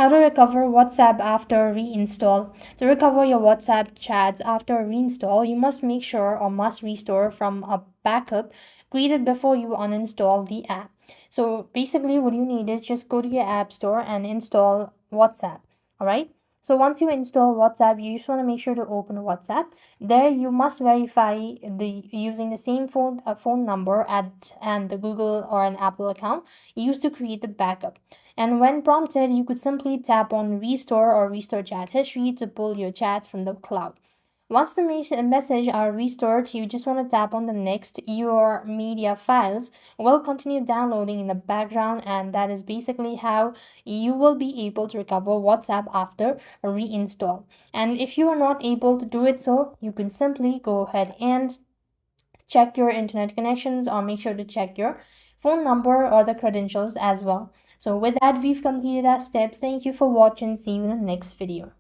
How to recover WhatsApp after reinstall. To recover your WhatsApp chats after reinstall, you must make sure or must restore from a backup created before you uninstall the app. So basically what you need is just go to your app store and install WhatsApp. All right. So once you install WhatsApp, you just want to make sure to open WhatsApp. There you must verify the using the same phone number and the Google or an Apple account used to create the backup. And when prompted, you could simply tap on Restore or Restore Chat History to pull your chats from the cloud. Once the message are restored, you just want to tap on the next. Your media files will continue downloading in the background, and that is basically how you will be able to recover WhatsApp after a reinstall. And if you are not able to do it so, you can simply go ahead and check your internet connections or make sure to check your phone number or the credentials as well. So with that, we've completed our steps. Thank you for watching. See you in the next video.